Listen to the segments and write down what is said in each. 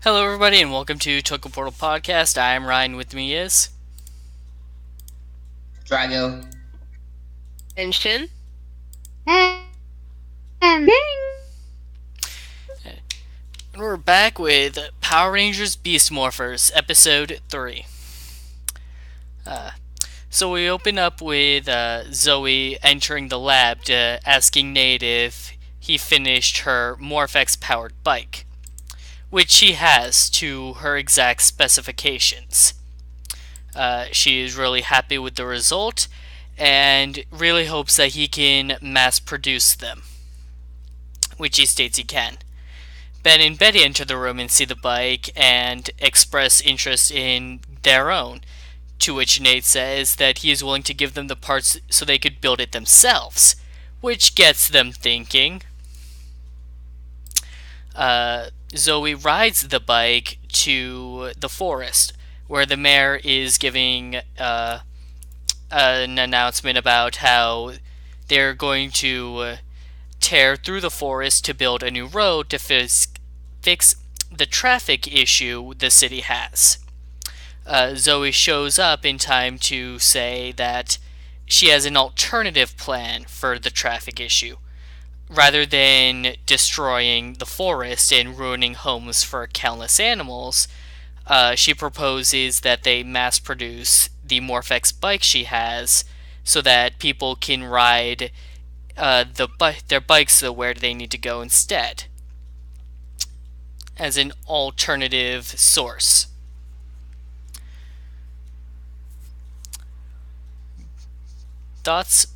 Hello, everybody, and welcome to Toku Portal Podcast. I am Ryan. With me is Drago. Mention. And and we're back with Power Rangers Beast Morphers, Episode 3. Uh, so we open up with Zoe entering the lab asking Nate if he finished her Morphex powered bike, which she has to her exact specifications. She is really happy with the result and really hopes that he can mass produce them, which he states he can. Ben and Betty enter the room and see the bike and express interest in their own, to which Nate says that he is willing to give them the parts so they could build it themselves, which gets them thinking. Zoe rides the bike to the forest, where the mayor is giving an announcement about how they're going to tear through the forest to build a new road to fix the traffic issue the city has. Zoe shows up in time to say that she has an alternative plan for the traffic issue. Rather than destroying the forest and ruining homes for countless animals, she proposes that they mass produce the Morphex bike she has so that people can ride their bikes to where they need to go instead, as an alternative source. Thoughts?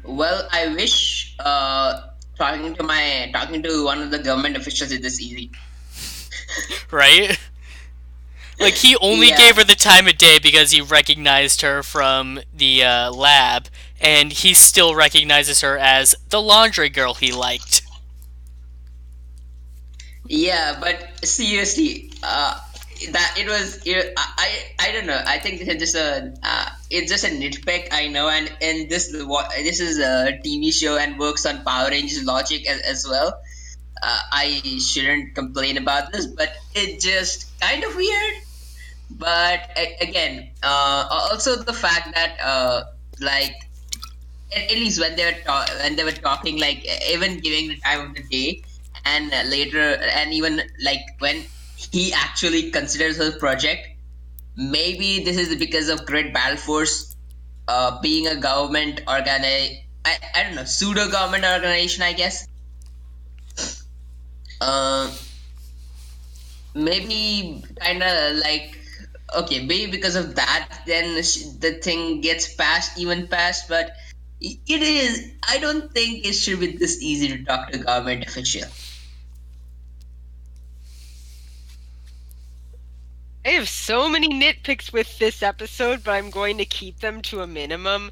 Well, I wish talking to one of the government officials is this easy. Right? Like, he only gave Yeah, her the time of day because he recognized her from the lab, and he still recognizes her as the laundry girl he liked. yeah, but seriously, that it was. I don't know. I think it's just a nitpick. I know, and this is a TV show and works on Power Rangers logic as well. I shouldn't complain about this, but it just kind of weird. But again, also the fact that like at least when they were talking, like even giving the time of the day, and later, and even like when he actually considers her project, maybe this is because of Great Battle Force being a government I don't know, pseudo government organization, I guess. uh, Maybe kind of like, okay, maybe because of that then the thing gets passed, but it is, I don't think it should be this easy to talk to a government official. I have so many nitpicks with this episode, but I'm going to keep them to a minimum.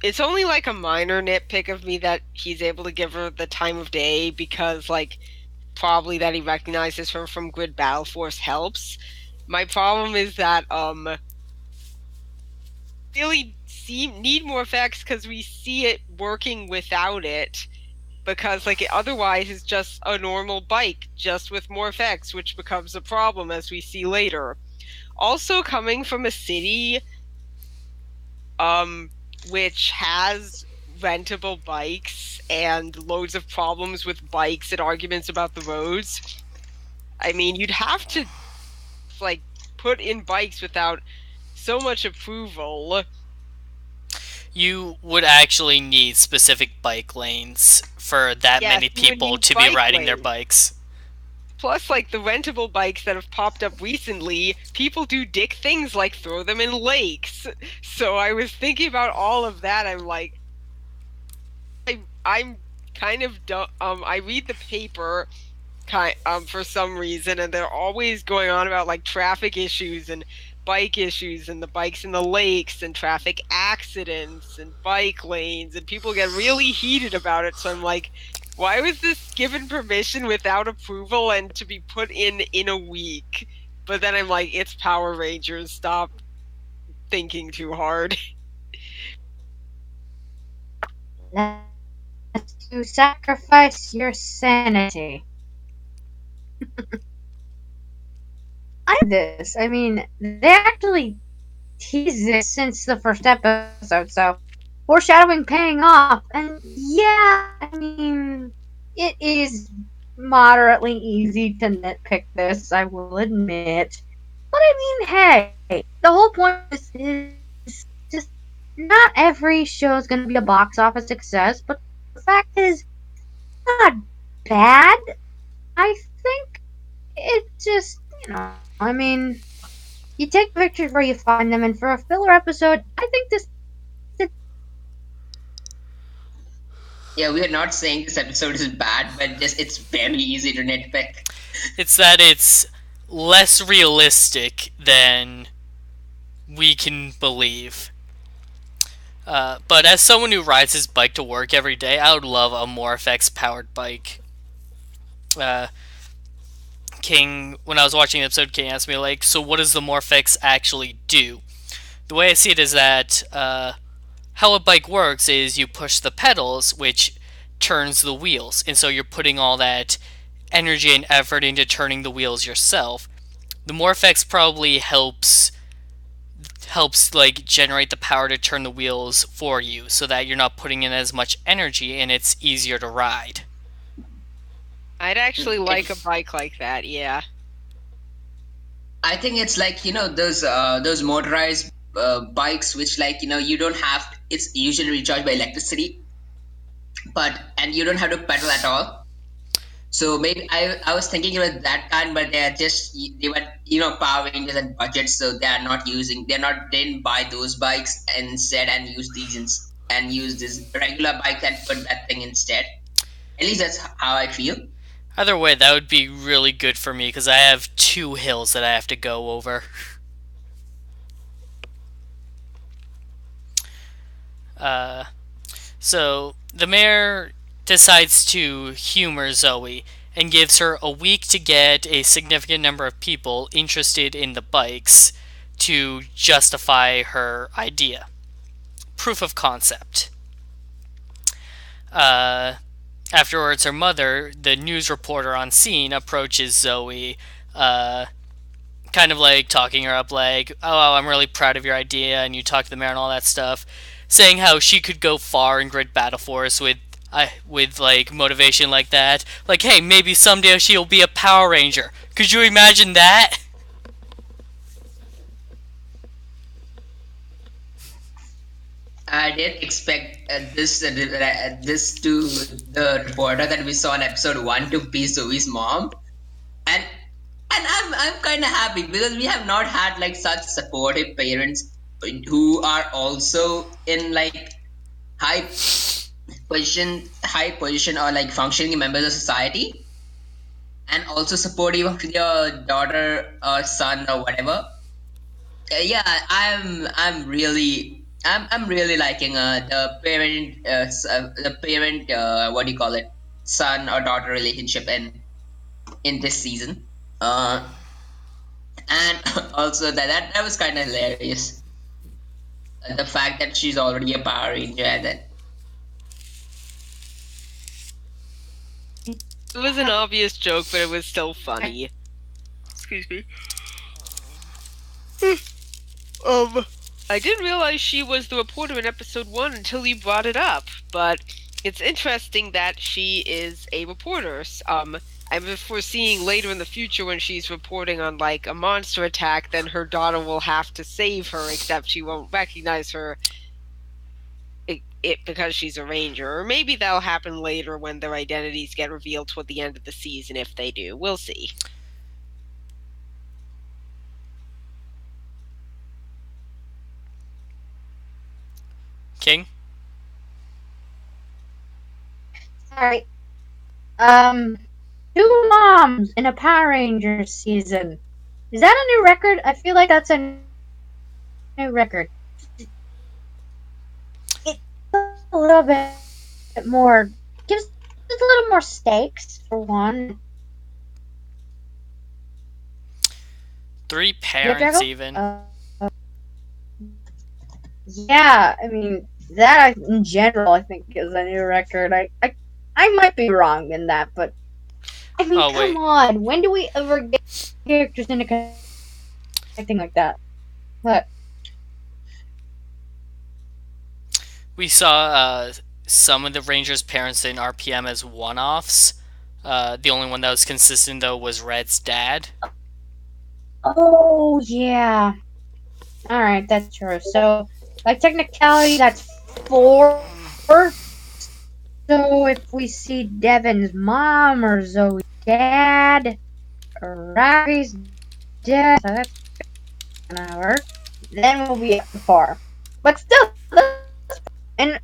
It's only like a minor nitpick of me that he's able to give her the time of day because, like, probably that he recognizes her from Grid Battle Force helps. My problem is that really need more effects because we see it working without it. Because like otherwise it's just a normal bike just with more effects, which becomes a problem as we see later. Also coming from a city um which has rentable bikes and loads of problems with bikes and arguments about the roads. I mean, you'd have to like put in bikes without so much approval. You would actually need specific bike lanes for that Yes, many you would people need to be bike riding their lanes. bikes. Plus, like the rentable bikes that have popped up recently, people do dick things like throw them in lakes. So I was thinking about all of that. I'm like, I'm kind of dumb. I read the paper for some reason, and they're always going on about like traffic issues and the bikes in the lakes and traffic accidents and bike lanes, and people get really heated about it. So I'm like, why was this given permission without approval and to be put in a week? But then I'm like, it's Power Rangers. Stop thinking too hard. let's to sacrifice your sanity. I love this. I mean, they actually teased this since the first episode, so foreshadowing paying off. And yeah, I mean, it is moderately easy to nitpick this, I will admit. But I mean, hey, the whole point of this is just not every show is going to be a box office success, but the fact is, it's not bad. I think it just, I mean, you take the pictures where you find them, and for a filler episode, I think this did Yeah, we are not saying this episode is bad, but just it's very easy to nitpick. It's that it's less realistic than we can believe. But as someone who rides his bike to work every day, I would love a Morphex powered bike. Uh, King, when I was watching the episode, King asked me, like, so what does the Morphex actually do? The way I see it is that how a bike works is you push the pedals, which turns the wheels. And so you're putting all that energy and effort into turning the wheels yourself. The Morphex probably helps like generate the power to turn the wheels for you so that you're not putting in as much energy and it's easier to ride. I'd actually like a If bike like that. Yeah. I think it's like those motorized bikes which like you don't have it's usually recharged by electricity, but and you don't have to pedal at all. So maybe I was thinking about that kind, but they were Power Rangers and budgets, so they're not didn't buy those bikes instead and use and use this regular bike and put that thing instead. At least that's how I feel. Either way, that would be really good for me because I have two hills that I have to go over. Uh, so the mayor decides to humor Zoe and gives her a week to get a significant number of people interested in the bikes to justify her idea. Proof of concept. Uh, Afterwards, her mother, the news reporter on scene, approaches Zoe, uh, kind of like talking her up, like, "Oh, I'm really proud of your idea," and you talk to the mayor and all that stuff, saying how she could go far in Grid Battle Force with like motivation like that. Like, hey, maybe someday she'll be a Power Ranger. Could you imagine that? I did expect this to the reporter that we saw in episode one to be Zoe's mom, and I'm kind of happy because we have not had like such supportive parents who are also in like high high position or like functioning members of society, and also supportive of your daughter or son or whatever. Yeah, I'm really liking the parent what do you call it, son or daughter relationship in this season. And also that was kind of hilarious. The fact that she's already a Power Ranger and that It was an obvious joke, but it was still funny. Excuse me. um, I didn't realize she was the reporter in episode 1 until you brought it up, but it's interesting that she is a reporter. I'm foreseeing later in the future when she's reporting on like a monster attack, then her daughter will have to save her, except she won't recognize her it because she's a ranger. Or maybe that'll happen later when their identities get revealed toward the end of the season. If they do, we'll see. King? sorry. Um, two moms in a Power Rangers season. Is that a new record? I feel like that's a new record. It a little bit more, gives it a little more stakes for one. Three Yeah, parents, Jackal? even. Yeah, I mean that in general I think is a new record. I might be wrong in that, but I mean, Oh come wait, on. When do we ever get characters into connecting like that? But we saw some of the Rangers' parents in RPM as one-offs. The only one that was consistent though was Red's dad. oh yeah. All right, that's true. So, by technicality, that's four. So if we see Devin's mom or Zoe's dad or Ravi's dad, so that's gonna work. Then we'll be up to par. But still, that's and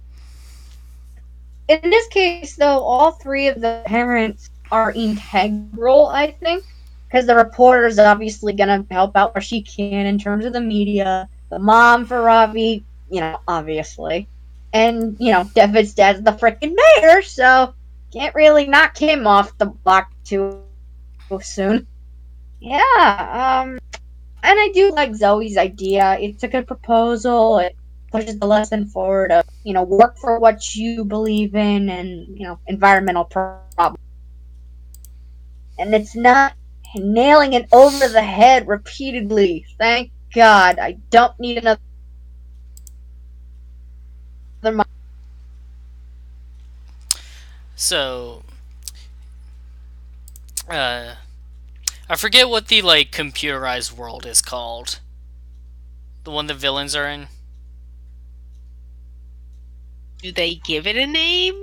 in this case, though, all three of the parents are integral, I think, because the reporter is obviously gonna help out where she can in terms of the media. The mom for Ravi, obviously, and Devin's dad's the freaking mayor, so can't really knock him off the block too soon. Yeah, and I do like Zoe's idea. It's a good proposal. It pushes the lesson forward of, work for what you believe in and, environmental problems. And it's not nailing it over the head repeatedly. Thank God. I don't need another So, uh, I forget what the computerized world is called. The one the villains are in. Do they give it a name?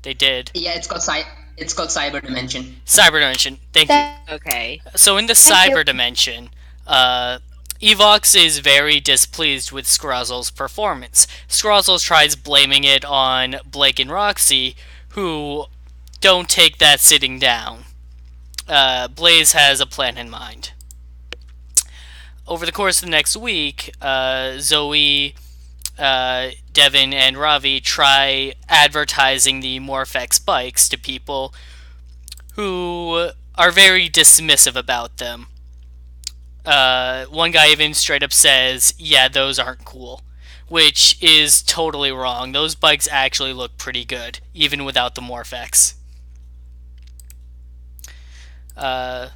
They did. Yeah, it's called Cyber Dimension. Cyber Dimension. Thank you. Okay. So in the Thank you. Cyber Dimension, Evox is very displeased with Scrozzle's performance. Scrozzle tries blaming it on Blake and Roxy, who don't take that sitting down. Blaze has a plan in mind. Over the course of the next week, Zoe, Devin, and Ravi try advertising the Morphex bikes to people who are very dismissive about them. One guy even straight up says, yeah, those aren't cool. Which is totally wrong. Those bikes actually look pretty good, even without the Morphex. Ben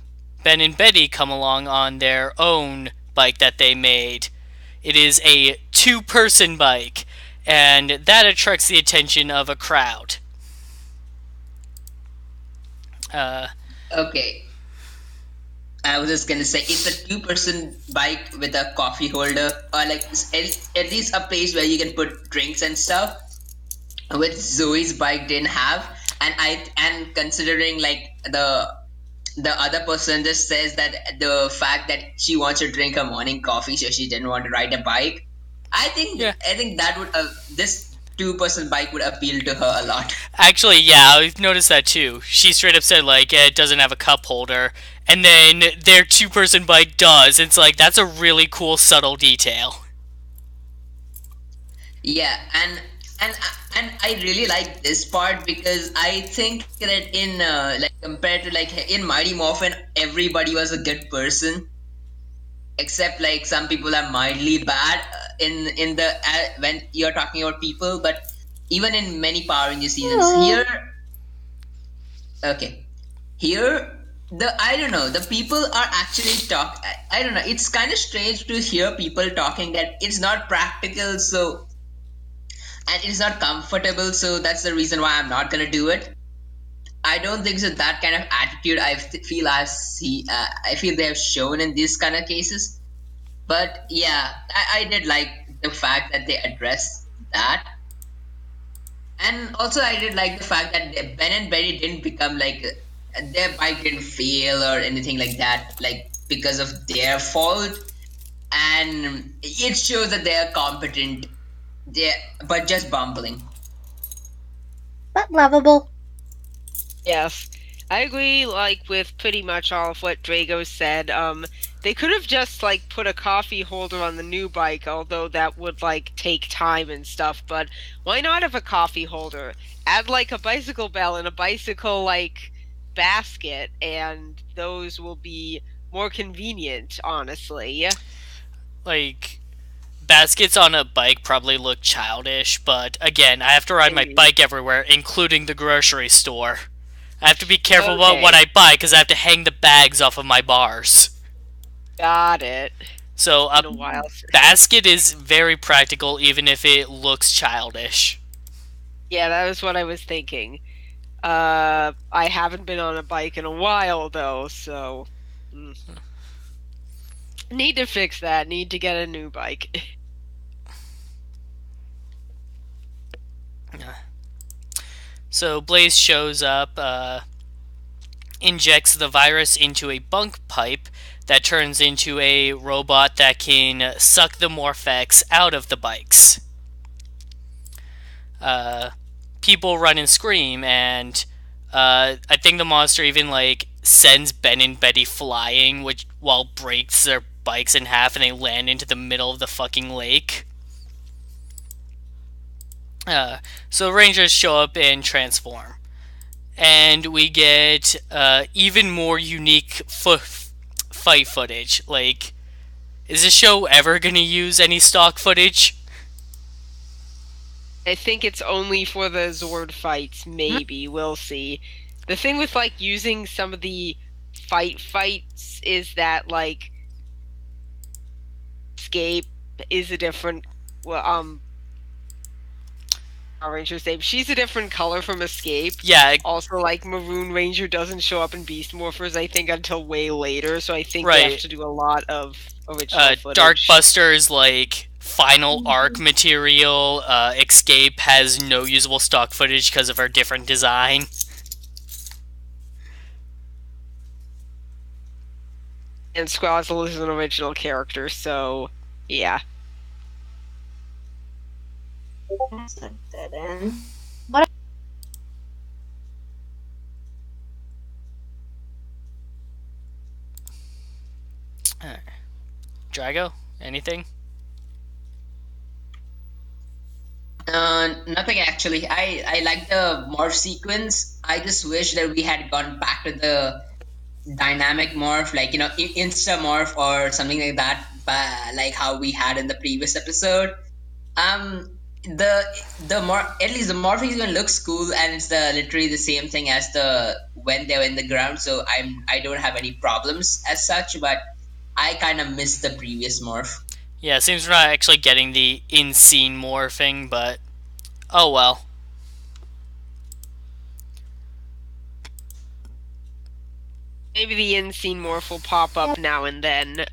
and Betty come along on their own bike that they made. It is a two-person bike, and that attracts the attention of a crowd. Okay. I was just gonna say it's a two-person bike with a coffee holder, or like at least a place where you can put drinks and stuff, which Zoe's bike didn't have. And considering like the other person just says that the fact that she wants to drink her morning coffee, so she didn't want to ride a bike. Yeah. I think that would this two-person bike would appeal to her a lot. Actually, yeah, I've noticed that too. She straight up said, it doesn't have a cup holder, and then their two-person bike does. It's like, that's a really cool, subtle detail. Yeah, and and I really like this part because I think that in like compared to like in Mighty Morphin, everybody was a good person except like some people are mildly bad in the when you're talking about people. But even in many Power Ranger seasons, here, okay, here the I don't know, the people are actually talk. I don't know. It's kind of strange to hear people talking that it's not practical, so and it's not comfortable, so that's the reason why I'm not gonna do it. I don't think so. That kind of attitude I feel they have shown in these kind of cases. But yeah, I did like the fact that they addressed that, and also I did like the fact that Ben and Betty didn't become like their bike didn't fail or anything like that, like because of their fault, and it shows that they are competent. They but just bumbling. but lovable. Yes. I agree, with pretty much all of what Drago said. They could have just, put a coffee holder on the new bike, although that would, take time and stuff, but why not have a coffee holder? Add, a bicycle bell and a bicycle, basket, and those will be more convenient, honestly. Back baskets on a bike probably look childish, but again, I have to ride my bike everywhere, including the grocery store. I have to be careful about what Okay. I buy because I have to hang the bags off of my bars. Got it. So Been a a while. basket is very practical, even if it looks childish. Yeah, that was what I was thinking. I haven't been on a bike in a while though, so need to fix that. Need to get a new bike. So Blaze shows up, injects the virus into a bunk pipe that turns into a robot that can suck the Morphex out of the bikes. People run and scream, and I think the monster even like sends Ben and Betty flying, which while breaks their bikes in half, and they land into the middle of the fucking lake. So Rangers show up and transform, and we get even more unique fight footage. Like, is this show ever gonna use any stock footage? I think it's only for the Zord fights, maybe. We'll see. The thing with like using some of the fights is that like Escape is a different Power Ranger's name. She's a different color from Escape. Yeah, Also, like Maroon Ranger doesn't show up in Beast Morphers, I think, until way later. So I think they Right. have to do a lot of original footage. Darkbuster's like final arc material. Escape has no usable stock footage because of her different design. And Squazzle is an original character, so yeah. That's a dead end. What? Drago, anything? Nothing actually. I like the morph sequence. I just wish that we had gone back to the dynamic morph, like insta morph or something like that, like how we had in the previous episode. The more at least the morphing even looks cool, and it's literally the same thing as the when they're in the ground. So I don't have any problems as such, but I kind of miss the previous morph. Yeah, it seems we're not actually getting the in-scene morphing, but oh well. Maybe the in-scene morph will pop up now and then.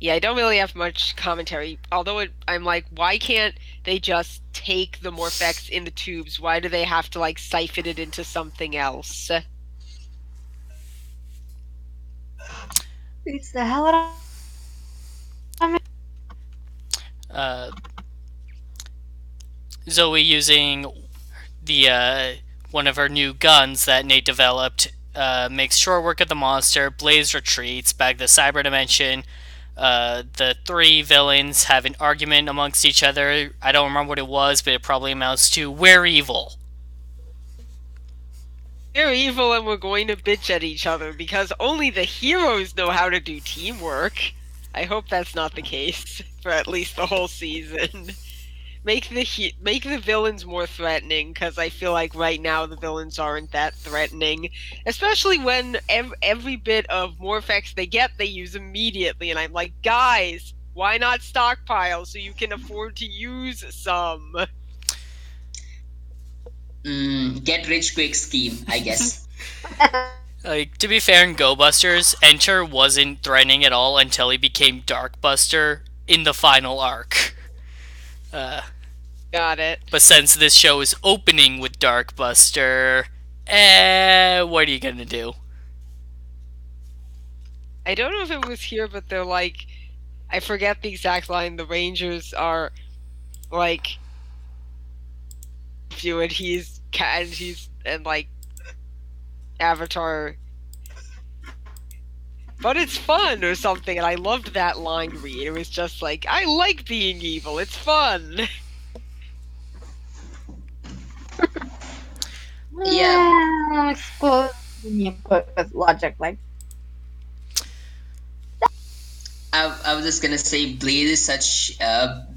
Yeah, I don't really have much commentary. Although I'm like, why can't they just take the Morphex in the tubes? Why do they have to like siphon it into something else? Beats the hell out of me. Zoe using the one of her new guns that Nate developed makes short work of the monster. Blaze retreats back to the cyber dimension. The three villains have an argument amongst each other. I don't remember what it was, but it probably amounts to "we're evil." They're evil and we're going to bitch at each other because only the heroes know how to do teamwork. I hope that's not the case for at least the whole season. Make the villains more threatening, because I feel like right now the villains aren't that threatening, especially when every bit of Morphex they get they use immediately, and I'm like, guys, why not stockpile so you can afford to use some? Get rich quick scheme, I guess. Like, to be fair, in Go Busters, Enter wasn't threatening at all until he became Dark Buster in the final arc. Got it. But since this show is opening with Dark Buster, what are you gonna do? I don't know if it was here, but they're like, I forget the exact line. The Rangers are like, you and he's and like Avatar, but it's fun or something. And I loved that line read. It was just like, I like being evil. It's fun. Yeah. I suppose when you put with logic like I was just gonna say Blaze is such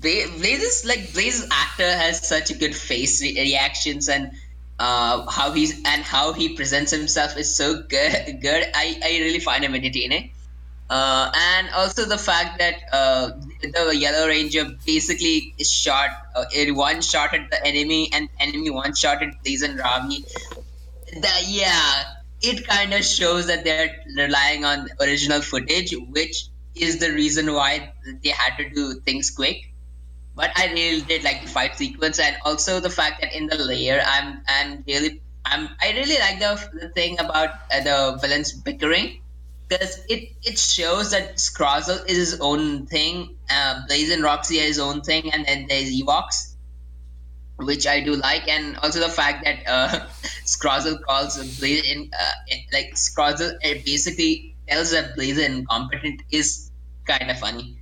Blaze is like Blaze's actor has such good face reactions, and how he presents himself is so good. I really find him entertaining. And also the fact that the Yellow Ranger basically is shot, it one shot at the enemy, and enemy one shot at Blaze and Ravi. Yeah, it kind of shows that they're relying on original footage, which is the reason why they had to do things quick. But I really did like the fight sequence, and also the fact that in the layer, I really like the thing about the villains bickering, because it shows that Scrozzle is his own thing, Blaze and Roxy are his own thing, and then there's Evox, which I do like, and also the fact that Scrozzle calls Blaze like Scrozzle basically tells that Blaze is incompetent is kind of funny.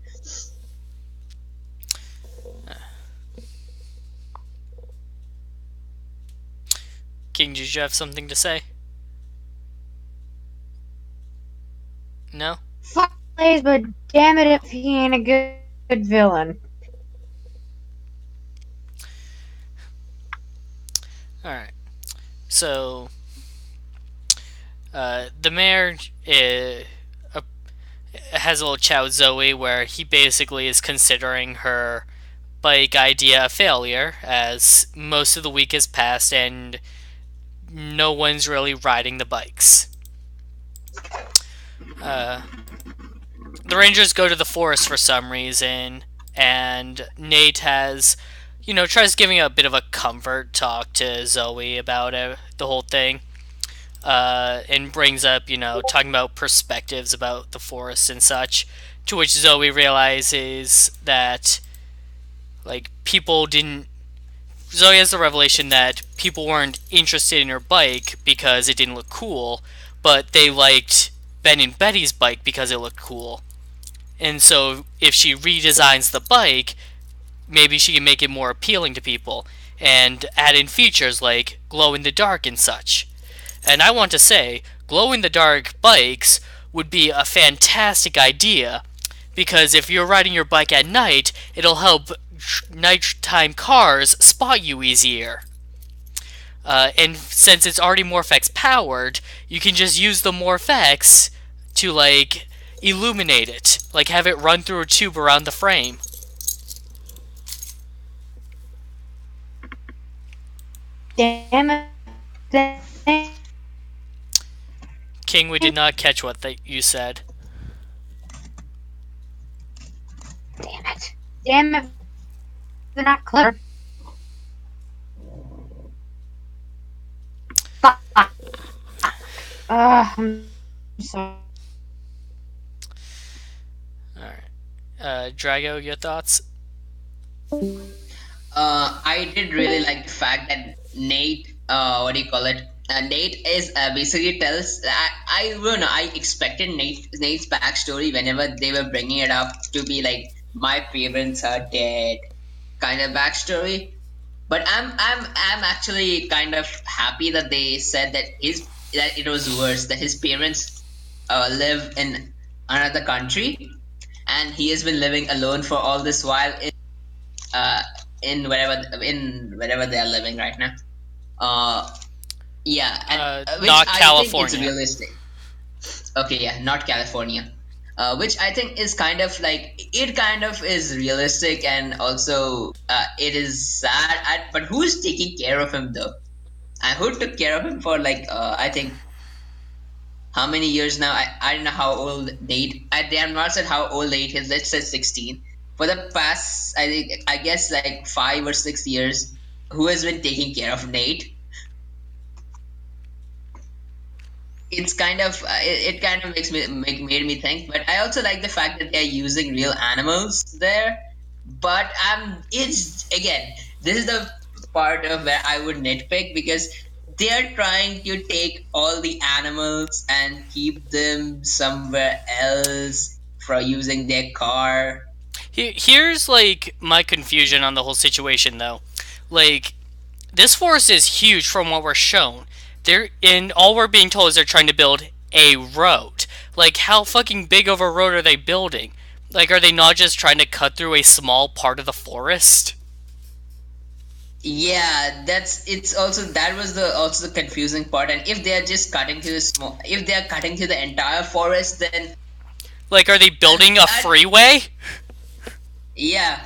King, did you have something to say? No? Fuck Blaze, but damn it if he ain't a good villain. Alright. So, the mayor has a little chat with Zoe where he basically is considering her bike idea a failure, as most of the week has passed and no one's really riding the bikes. The Rangers go to the forest for some reason, and Nate tries giving a bit of a comfort talk to Zoe about the whole thing, and brings up, talking about perspectives about the forest and such, to which Zoe realizes that, like, people didn't. Zoe has the revelation that people weren't interested in her bike because it didn't look cool, but they liked Ben and Betty's bike because it looked cool. And so if she redesigns the bike, maybe she can make it more appealing to people and add in features like glow in the dark and such. And I want to say, glow in the dark bikes would be a fantastic idea, because if you're riding your bike at night, it'll help nighttime cars spot you easier. And since it's already Morphex powered, you can just use the Morphex to, like, illuminate it, like have it run through a tube around the frame. Damn it. King, we did not catch what you said. Damn it. Damn it. They're not clever. Fuck. I'm sorry. Alright. Drago, your thoughts? I did really like the fact that Nate, what do you call it? Nate is basically tells. I don't know. I expected Nate's backstory whenever they were bringing it up to be like my parents are dead kind of backstory. But I'm actually kind of happy that they said that it was worse, that his parents live in another country, and he has been living alone for all this while uh, in wherever they are living right now. Uh, yeah, and which Not I think is California. realistic. Okay, yeah, not California. Which I think is kind of like it kind of is realistic, and also it is sad. But who's taking care of him though? And who took care of him for like I think how many years now? I don't know how old Nate. They have not said how old Nate is. Let's say 16. For the past, I guess like 5 or 6 years, who has been taking care of Nate? It's kind of it kind of made me think. But I also like the fact that they're using real animals there. But it's again, this is the part of where I would nitpick, because they are trying to take all the animals and keep them somewhere else for using their car. Here's, like, my confusion on the whole situation, though. Like, this forest is huge from what we're shown. All we're being told is they're trying to build a road. Like, how fucking big of a road are they building? Like, are they not just trying to cut through a small part of the forest? Yeah, that's it's also that was the also the confusing part. And if they are just cutting to the small, if they are cutting to the entire forest, Like, are they then building a that freeway? yeah,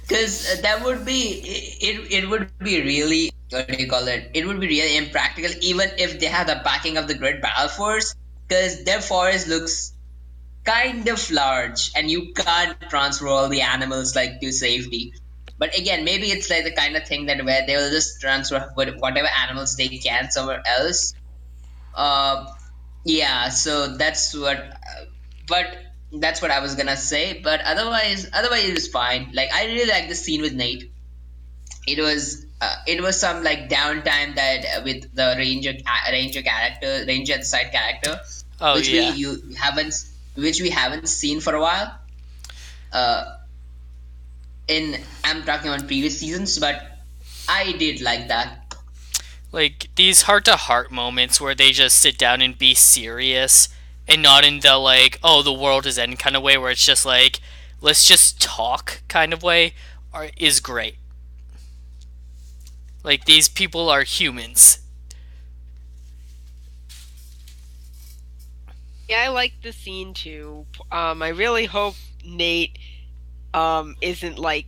because that would be it would be really what do you call it? It would be really impractical even if they have the backing of the Great Battle Force, because their forest looks kind of large and you can't transfer all the animals like to safety. But again, maybe it's like the kind of thing that where they will just transfer whatever animals they can somewhere else. Uh, yeah, so but that's what I was gonna say. But otherwise it was fine. Like I really like the scene with Nate. It was some like downtime that with the ranger the side character, Oh, which we yeah. you haven't which we haven't seen for a while. Uh, in I'm talking about previous seasons, but I did like that. Like, these heart to heart moments where they just sit down and be serious and not in the, like, oh, the world is ending kind of way, where it's just like, let's just talk kind of way, is great. Like, these people are humans. Yeah, I like the scene too. I really hope Nate isn't like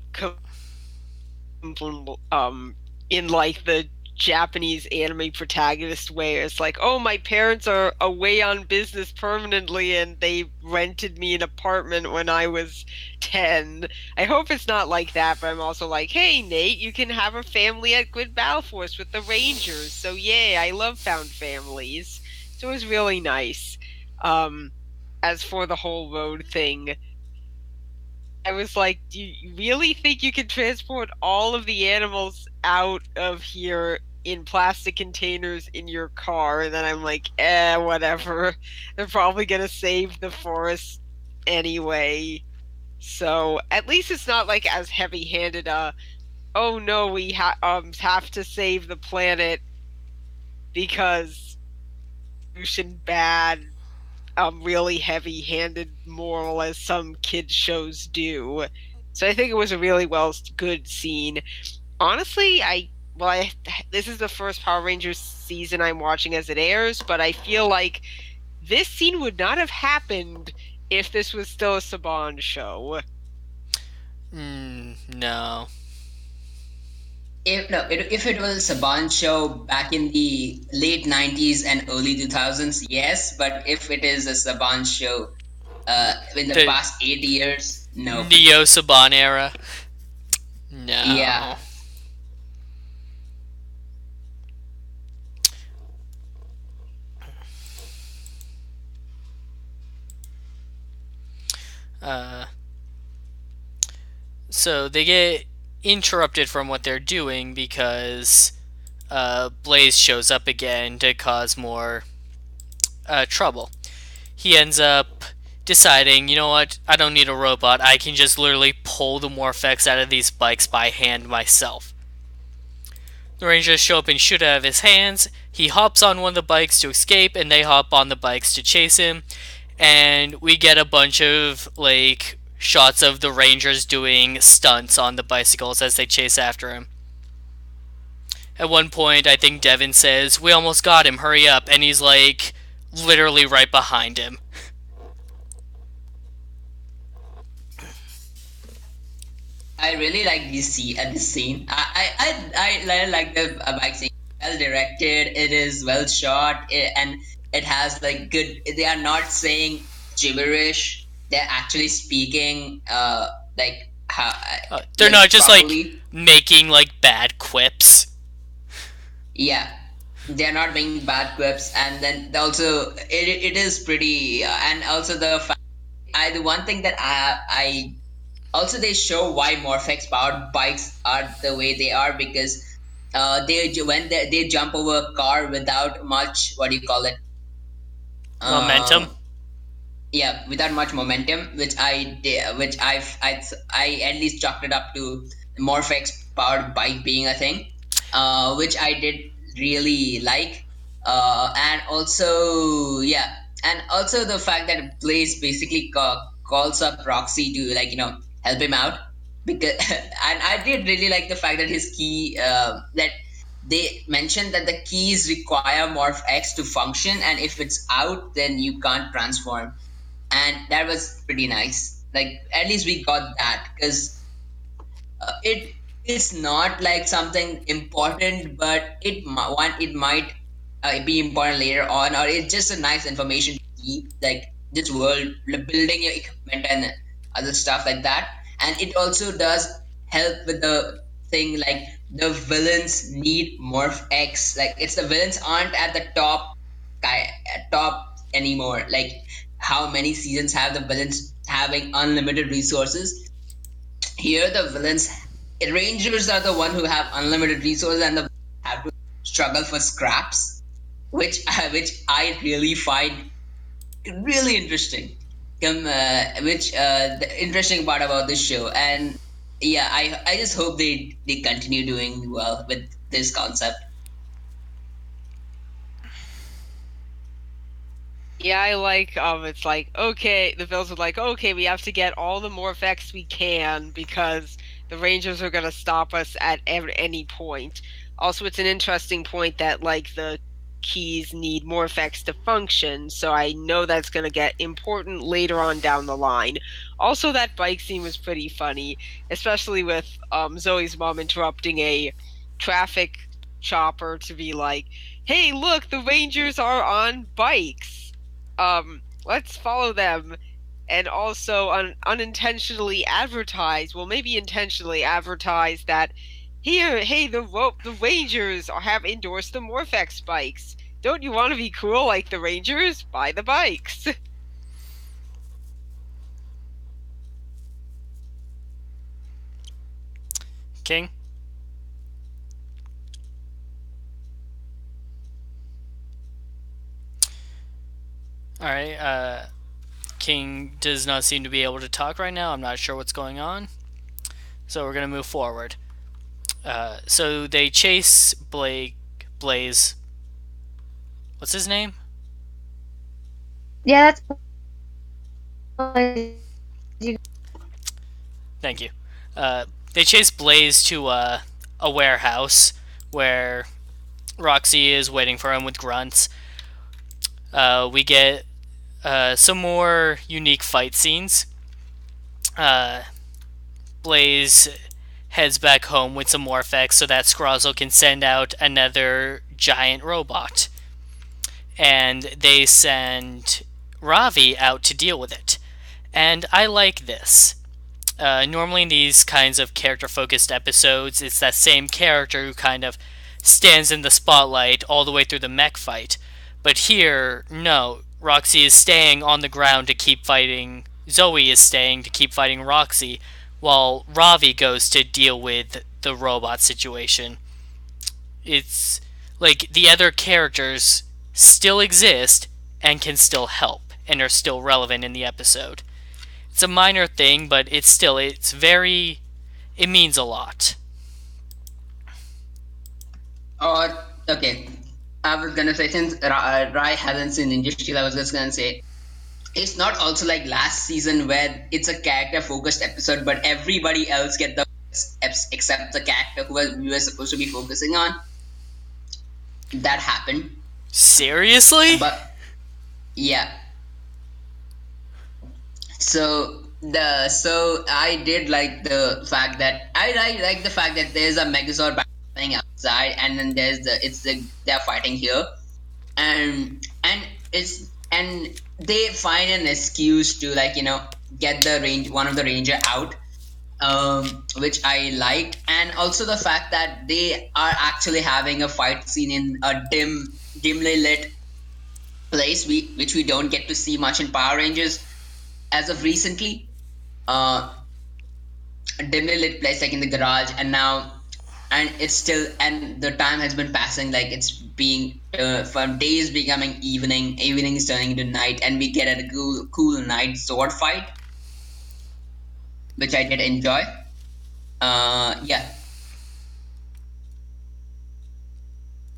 in like the Japanese anime protagonist way. It's like, oh, my parents are away on business permanently and they rented me an apartment when I was 10. I hope it's not like that, but I'm also like, hey, Nate, you can have a family at Good Balfours with the Rangers. So, yeah, I love found families. So it was really nice. Um, as for the whole road thing, I was like, do you really think you can transport all of the animals out of here in plastic containers in your car? And then I'm like, whatever. They're probably going to save the forest anyway. So at least it's not like as heavy handed, oh no, we have to save the planet because pollution bad, really heavy handed moral as some kids shows do. So I think it was a really good scene. Honestly, this is the first Power Rangers season I'm watching as it airs, but I feel like this scene would not have happened if this was still a Saban show. No. If it was a Saban show back in the late 90s and early 2000s, yes. But if it is a Saban show in the The past 8 years, no. Neo Saban era? Yeah, No. Uh, so they get interrupted from what they're doing because Blaze shows up again to cause more trouble. He ends up deciding, you know what, I don't need a robot. I can just literally pull the Morphex out of these bikes by hand myself. The Rangers show up and shoot out of his hands. He hops on one of the bikes to escape, and they hop on the bikes to chase him. And we get a bunch of, like, shots of the Rangers doing stunts on the bicycles as they chase after him. At one point, I think Devin says, "We almost got him, hurry up," and he's, like, literally right behind him. I really like this scene. I like the bike scene. Well directed. It is well shot, and it has like good. They are not saying gibberish. They're actually speaking like how They're not just, like, properly. making, like, bad quips. Yeah, they're not making bad quips, and then also it is pretty. And also the one thing that I also they show why Morphex powered bikes are the way they are, because they jump over a car without much what do you call it, Momentum. um yeah, without much momentum, which I did, which I at least chalked it up to Morphex powered bike being a thing, which I did really like, and also yeah, and also the fact that Blaze basically calls up Roxy to help him out because and I did really like the fact that his key that they mentioned that the keys require Morph X to function, and if it's out, then you can't transform, and that was pretty nice. Like at least we got that because it is not like something important, but it might be important later on, or it's just a nice information to keep, like this world building your equipment and other stuff like that. And it also does help with the thing like the villains need Morph X. Like it's the villains aren't at the top anymore. Like how many seasons have the villains having unlimited resources? Here the villains rangers are the one who have unlimited resources and the have to struggle for scraps, which I really find really interesting. Which the interesting part about this show. And yeah, I just hope they continue doing well with this concept. Yeah, I like it's like, okay, the Bills are like, okay, we have to get all the more effects we can because the Rangers are going to stop us at any point. Also, it's an interesting point that like the keys need more effects to function, so I know that's going to get important later on down the line. Also, that bike scene was pretty funny, especially with Zoe's mom interrupting a traffic chopper to be like, "Hey, look, the Rangers are on bikes. Let's follow them." And also unintentionally advertise, well, maybe intentionally advertise that here, hey, the Rangers have endorsed the Morphex bikes. Don't you want to be cool like the Rangers? Buy the bikes. King? Alright, King does not seem to be able to talk right now. I'm not sure what's going on. So we're going to move forward. So they chase Blaze. What's his name? Yeah, that's Thank you. They chase Blaze to a warehouse where Roxy is waiting for him with grunts. We get some more unique fight scenes. Uh, Blaze heads back home with some Morphex so that Scrozzle can send out another giant robot. And they send Ravi out to deal with it. And I like this. Normally in these kinds of character-focused episodes, it's that same character who kind of stands in the spotlight all the way through the mech fight. But here, no. Roxy is staying on the ground to keep fighting. Zoe is staying to keep fighting Roxy, while Ravi goes to deal with the robot situation. It's like the other characters still exist and can still help and are still relevant in the episode. It's a minor thing, but it means a lot. Or okay, I was gonna say since Rai hasn't seen Ninja Steel, I was just gonna say it's not also like last season where it's a character focused episode, but everybody else get the except the character we were supposed to be focusing on. That happened, Seriously? but yeah. So I did like the fact that I like the fact that there's a Megazord battle outside, and then they're fighting here, and they find an excuse to get the range one of the ranger out, which I like, and also the fact that they are actually having a fight scene in a dimly lit place, which we don't get to see much in Power Rangers as of recently. A dimly lit place like in the garage, and now and it's still and the time has been passing, like it's being from days becoming evening is turning into night, and we get a cool night sword fight, which I did enjoy. Yeah.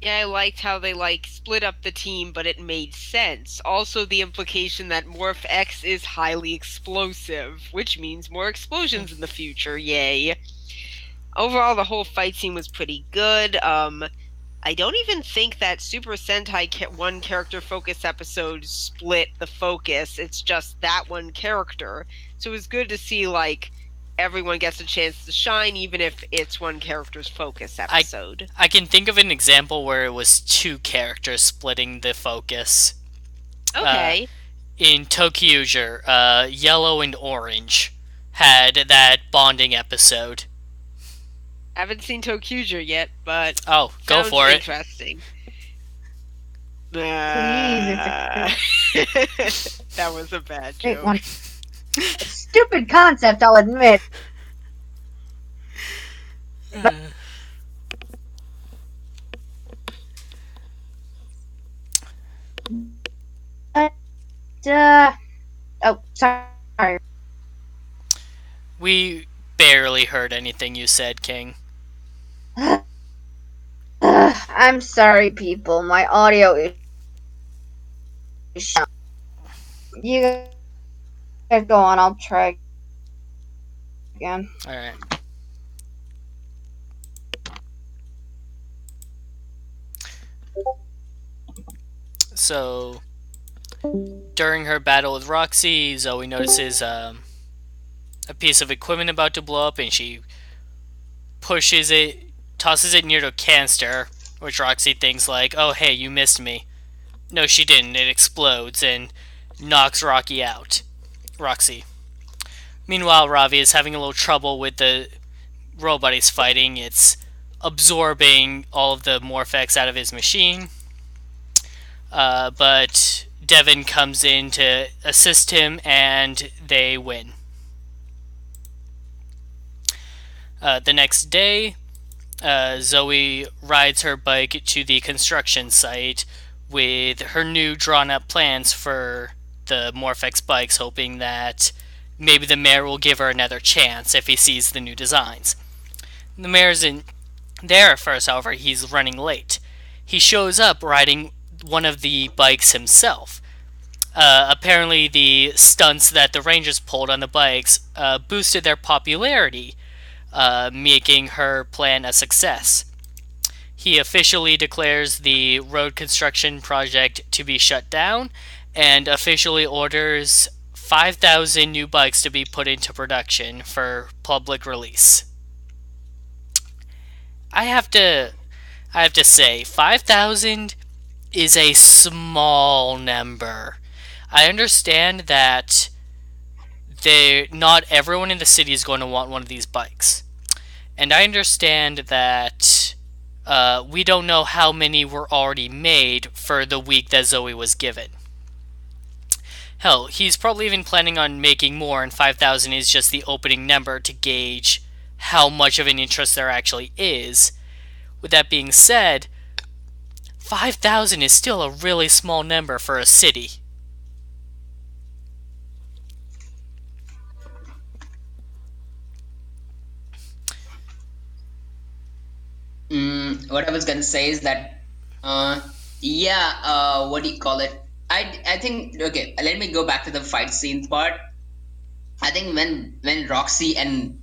Yeah, I liked how they split up the team, but it made sense. Also, the implication that Morph X is highly explosive, which means more explosions in the future. Yay! Overall, the whole fight scene was pretty good. I don't even think that Super Sentai one character focus episode split the focus. It's just that one character. So it was good to see everyone gets a chance to shine, even if it's one character's focus episode. I can think of an example where it was two characters splitting the focus. Okay. In Toku, Yellow and Orange had that bonding episode. Haven't seen Tokuger yet, but Oh, go sounds for it. interesting. Please, That was a bad Wait, joke. one stupid concept, I'll admit. But, oh, sorry. We barely heard anything you said, King. I'm sorry, people. My audio is shut. You guys go on. I'll try again. Alright. So, during her battle with Roxy, Zoe notices a piece of equipment about to blow up, and she pushes it, tosses it near the canister, which Roxy thinks oh hey, you missed me. No, she didn't. It explodes and knocks Roxy. Meanwhile, Ravi is having a little trouble with the robot he's fighting. It's absorbing all of the Morphex out of his machine. But Devin comes in to assist him, and they win. The next day, Zoe rides her bike to the construction site with her new drawn-up plans for the Morphex bikes, hoping that maybe the mayor will give her another chance if he sees the new designs. The mayor isn't there at first, however, he's running late. He shows up riding one of the bikes himself. Apparently, the stunts that the Rangers pulled on the bikes boosted their popularity, making her plan a success. He officially declares the road construction project to be shut down and officially orders 5,000 new bikes to be put into production for public release. I have to say, 5,000 is a small number. I understand that not everyone in the city is going to want one of these bikes. And I understand that we don't know how many were already made for the week that Zoe was given. Hell, he's probably even planning on making more, and 5,000 is just the opening number to gauge how much of an interest there actually is. With that being said, 5,000 is still a really small number for a city. What I was gonna say is that, what do you call it? I think, okay. Let me go back to the fight scene part. I think when Roxy and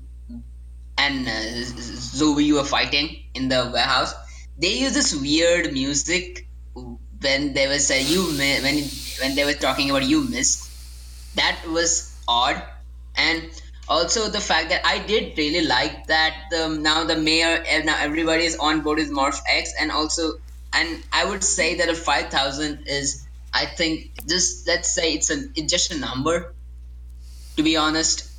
Zoe were fighting in the warehouse, they used this weird music when they was when they were talking about you missed. That was odd, and also the fact that I did really like that now the mayor and now everybody is on board with Morph X, and I would say that a 5,000 is, I think, just let's say it's just a number, to be honest.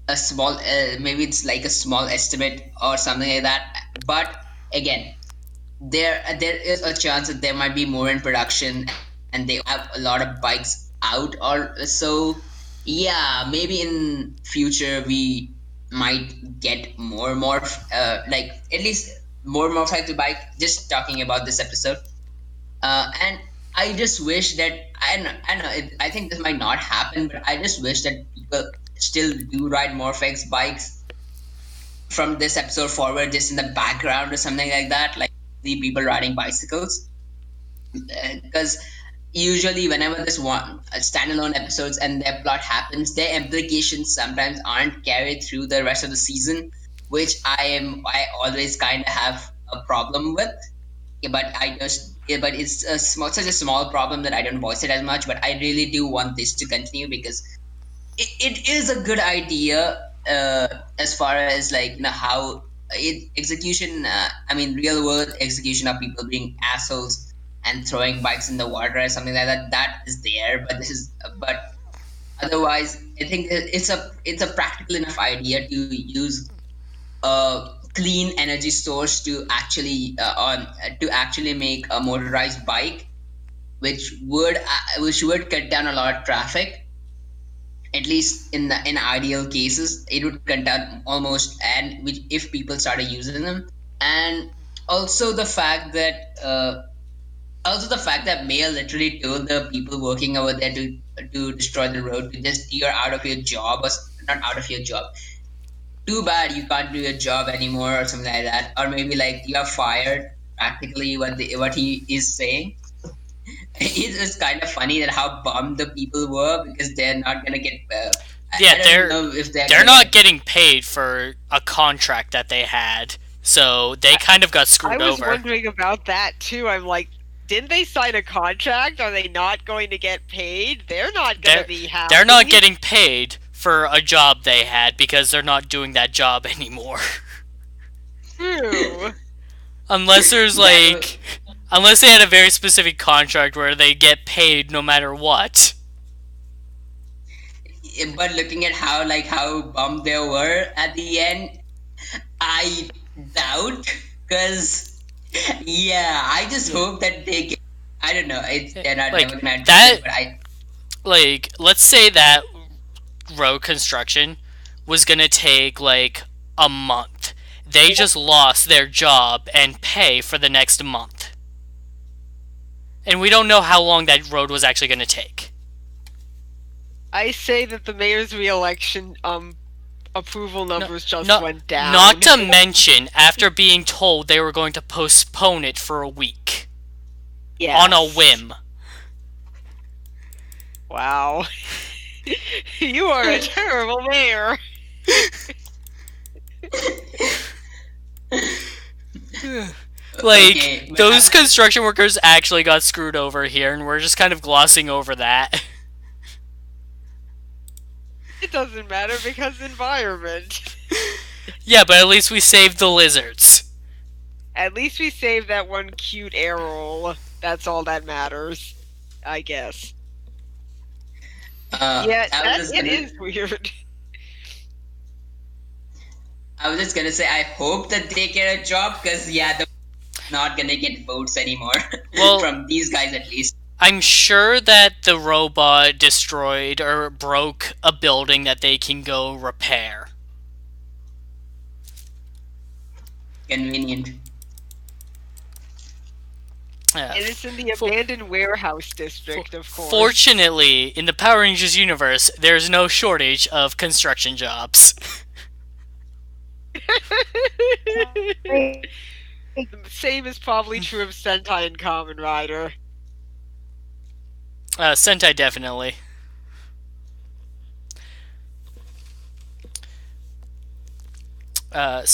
A small maybe it's like a small estimate or something like that, but again, there is a chance that there might be more in production and they have a lot of bikes out or so. Yeah, maybe in future we might get more like at least more motorcycle bike, just talking about this episode. And I just wish that I know I think this might not happen, but I just wish that people still do ride Morphex bikes from this episode forward, just in the background or something like that. Like the people riding bicycles. Because usually whenever this one standalone episodes and their plot happens, their implications sometimes aren't carried through the rest of the season, which I always kind of have a problem with. But but it's such a small problem that I don't voice it as much. But I really do want this to continue because it is a good idea, as far as like how execution. I mean, real world execution of people being assholes and throwing bikes in the water or something like that. That is there, but otherwise, I think it's a practical enough idea to use clean energy source to actually make a motorized bike, which would cut down a lot of traffic. At least in ideal cases, it would cut down almost, and which if people started using them. And also the fact that Mayor literally told the people working over there to destroy the road, to just you're out of your job, or not out of your job, too bad you can't do your job anymore, or something like that, or maybe like you are fired, practically what he is saying. It was kind of funny that how bummed the people were because they're not gonna get. Yeah, I don't know if they're not getting paid for a contract that they had, so they kind of got I screwed was over. wondering about that too. I'm like, didn't they sign a contract? Are they not going to get paid? They're not going to be happy. They're not getting paid for a job they had because they're not doing that job anymore. True. Unless there's like, unless they had a very specific contract where they get paid no matter what. But looking at how bummed they were at the end, I doubt, because yeah, I just hope that they get. I don't know. They're not Like, never gonna do that- it, but I. Like, let's say that road construction was gonna take like a month. They just lost their job and pay for the next month. And we don't know how long that road was actually gonna take. I say that the mayor's re-election approval numbers just went down. Not to mention, after being told they were going to postpone it for a week. Yes. On a whim. Wow. You are a terrible mayor. Like, Okay, those construction workers actually got screwed over here, and we're just kind of glossing over that. It doesn't matter because environment. Yeah, but at least we saved the lizards. At least we saved that one cute Errol. That's all that matters, I guess. Yeah, it is weird. I was just gonna say, I hope that they get a job, because yeah, they're not gonna get votes anymore. Well, from these guys at least. I'm sure that the robot destroyed or broke a building that they can go repair. Convenient. Yeah. And it's in the abandoned warehouse district, of course. Fortunately, in the Power Rangers universe, there's no shortage of construction jobs. The same is probably true of Sentai and Kamen Rider. Sentai definitely. While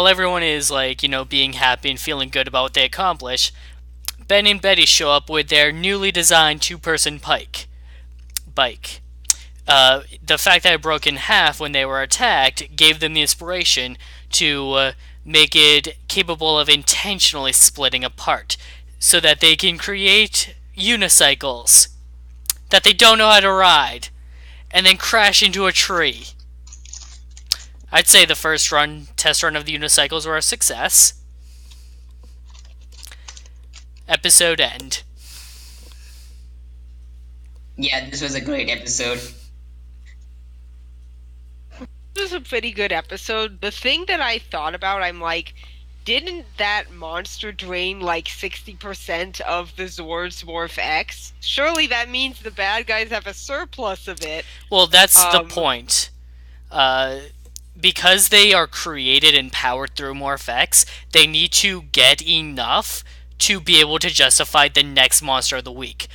everyone is like, being happy and feeling good about what they accomplish, Ben and Betty show up with their newly designed two-person bike. The fact that it broke in half when they were attacked gave them the inspiration to make it capable of intentionally splitting apart, so that they can create unicycles that they don't know how to ride, and then crash into a tree. I'd say the first test run of the unicycles were a success. Episode end. Yeah, this was a great episode. This was a pretty good episode. The thing that I thought about, I'm like, didn't that monster drain like 60% of the Zord's Morph X? Surely that means the bad guys have a surplus of it. Well, that's the point. because they are created and powered through more effects, they need to get enough to be able to justify the next monster of the week.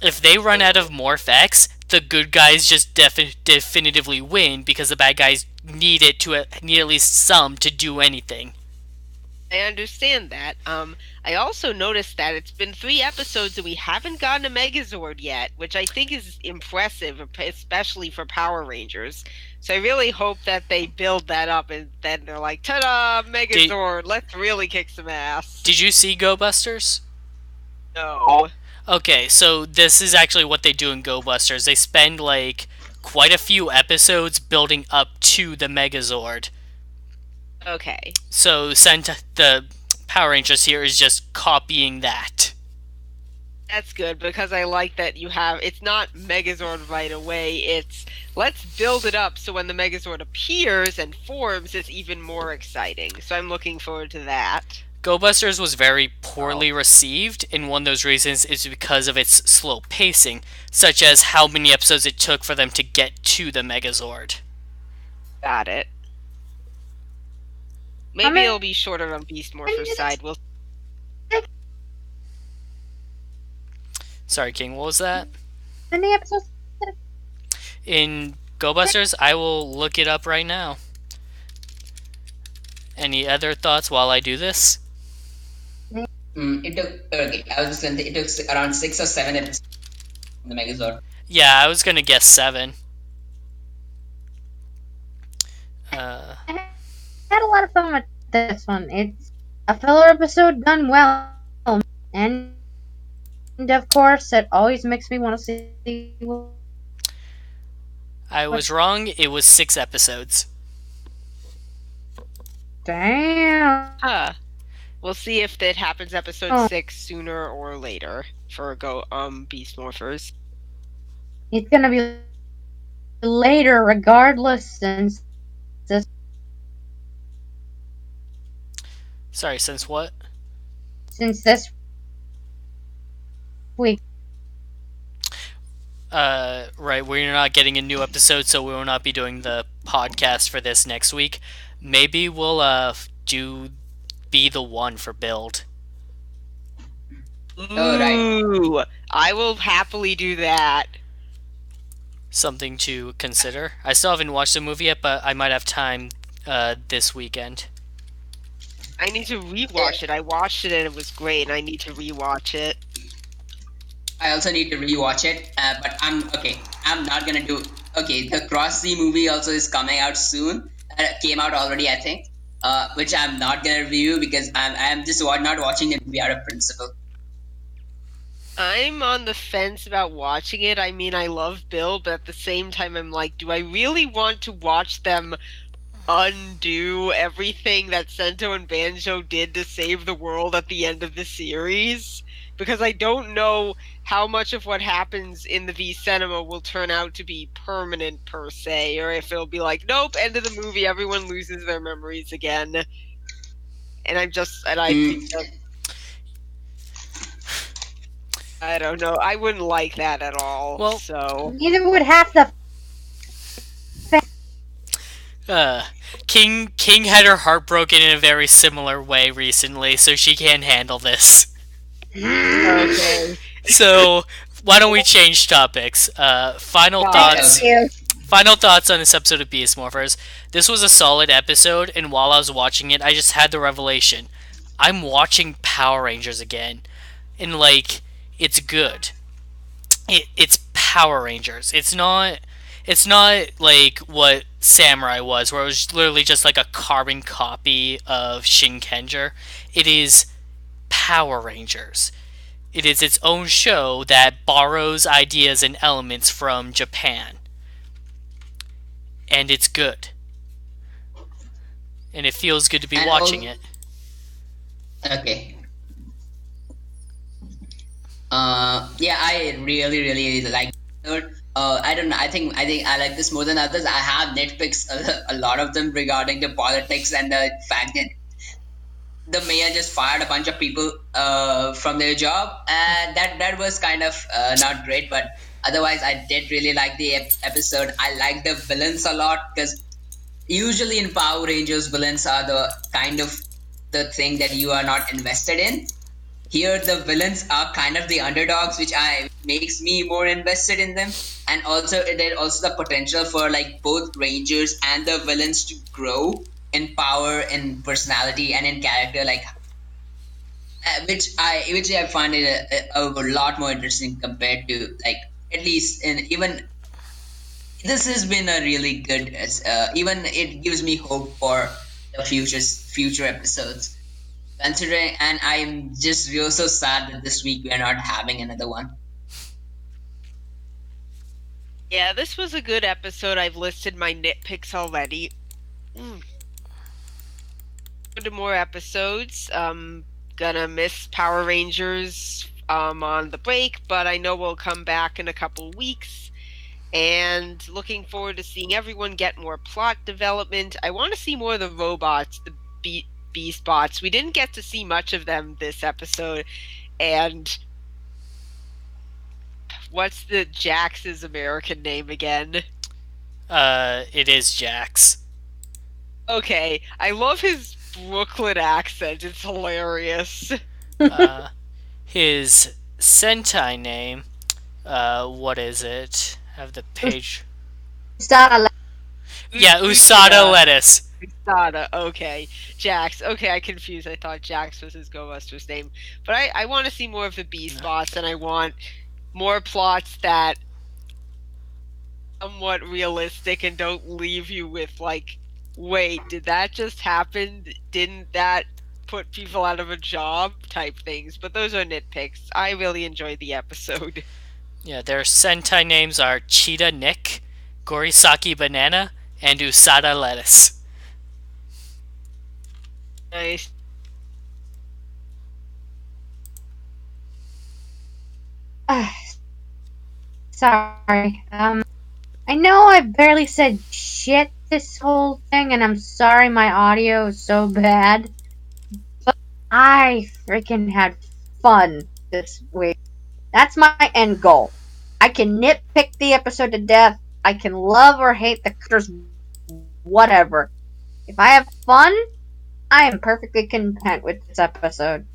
If they run out of more effects, the good guys just definitively win because the bad guys need at least some to do anything. I understand that. I also noticed that it's been 3 episodes and we haven't gotten a Megazord yet, which I think is impressive, especially for Power Rangers. So I really hope that they build that up and then they're like, ta-da, Megazord, let's really kick some ass. Did you see Go Busters? No. Okay, so this is actually what they do in Go Busters. They spend like quite a few episodes building up to the Megazord. Okay. So the Power Rangers here is just copying that. That's good because I like that it's not Megazord right away, it's let's build it up so when the Megazord appears and forms, it's even more exciting. So I'm looking forward to that. Go Busters was very poorly received, and one of those reasons is because of its slow pacing, such as how many episodes it took for them to get to the Megazord. Got it. Maybe it'll be shorter on Beast Morphers' side. We'll Sorry, King, what was that? How many episodes? In Go Busters, I will look it up right now. Any other thoughts while I do this? It took. Okay, I was just saying it took around 6 or 7 episodes. The Megazord. Yeah, I was gonna guess 7. I had a lot of fun with this one. It's a filler episode done well, and of course, it always makes me want to see. I was wrong. It was 6 episodes. Damn. we'll see if that happens episode Oh. 6 sooner or later for Beast Morphers. It's gonna be later, regardless, since this Sorry, since what? week. Right, we're not getting a new episode, so we will not be doing the podcast for this next week. Maybe we'll do Be the One for Build. Oh, right. Ooh, I will happily do that. Something to consider. I still haven't watched the movie yet, but I might have time this weekend. I need to rewatch it. I watched it and it was great, and I need to rewatch it. I also need to rewatch it, but I'm okay. I'm not gonna do. Okay, the Cross Z movie also is coming out soon. Came out already, I think. Which I'm not gonna review because I'm just not watching the movie out of principle. I'm on the fence about watching it. I mean, I love Bill, but at the same time, I'm like, do I really want to watch them undo everything that Sento and Banjo did to save the world at the end of the series? Because I don't know how much of what happens in the V Cinema will turn out to be permanent per se, or if it'll be like, nope, end of the movie, everyone loses their memories again. And I think that, I don't know. I wouldn't like that at all. Well- so Neither would half the. King had her heart broken in a very similar way recently, so she can't handle this. okay. So why don't we change topics? Final Wow. thoughts. Ew. Final thoughts on this episode of Beast Morphers. This was a solid episode, and while I was watching it, I just had the revelation: I'm watching Power Rangers again, and like, it's good. It's Power Rangers. It's not like what Samurai was, where it was literally just like a carbon copy of Shinkenger. It is Power Rangers. It is its own show that borrows ideas and elements from Japan. And it's good. And it feels good to be And watching it. Okay. Yeah, I really like it. I don't know. I think I like this more than others. I have nitpicks a lot of them regarding the politics and the fact that the mayor just fired a bunch of people from their job, and that was kind of not great. But otherwise, I did really like the episode. I like the villains a lot because usually in Power Rangers, villains are the kind of the thing that you are not invested in. Here, the villains are kind of the underdogs, which makes me more invested in them. And also, there's also the potential for like both Rangers and the villains to grow in power, in personality, and in character. Like which I find it a lot more interesting compared to like at least in even this has been a really good even it gives me hope for the future episodes considering, and I'm just real so sad that this week we are not having another one. Yeah, this was a good episode. I've listed my nitpicks already. Mm. To more episodes. Gonna miss Power Rangers on the break, but I know we'll come back in a couple weeks. And looking forward to seeing everyone get more plot development. I want to see more of the robots, the Beast bots. We didn't get to see much of them this episode. And what's the Jax's American name again? It is Jax. Okay, I love his Brooklyn accent. It's hilarious. Uh, his Sentai name, what is it? I have the page. Start Yeah, Usada Uchida. Lettuce. Usada. Okay. Jax. Okay, I confused. I thought Jax was his Go Buster's name. But I want to see more of the Beast Boss, and I want more plots that somewhat realistic and don't leave you with like, wait, did that just happen? Didn't that put people out of a job type things? But those are nitpicks. I really enjoyed the episode. Yeah, their Sentai names are Cheetah Nick, Gorisaki Banana, and Usada Lettuce. Nice. Sorry. I know I barely said shit this whole thing, and I'm sorry my audio is so bad, but I freaking had fun this week. That's my end goal. I can nitpick the episode to death. I can love or hate the characters, whatever. If I have fun, I am perfectly content with this episode.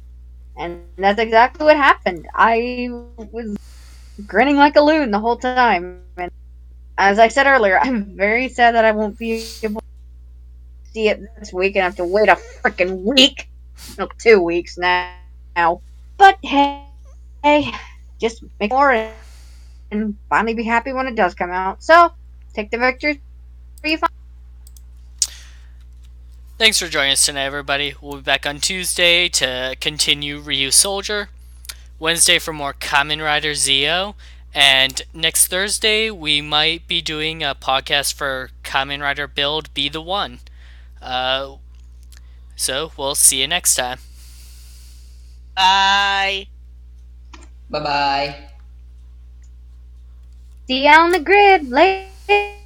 And that's exactly what happened. I was grinning like a loon the whole time. And as I said earlier, I'm very sad that I won't be able to see it this week and have to wait a freaking week. No, 2 weeks now. But hey, just make more and finally be happy when it does come out. So, take the victory for you. Thanks for joining us tonight, everybody. We'll be back on Tuesday to continue Ryu Soldier, Wednesday for more Kamen Rider Zeo, and next Thursday we might be doing a podcast for Kamen Rider Build Be the One. Uh, so we'll see you next time. Bye. Bye bye. See you on the grid later.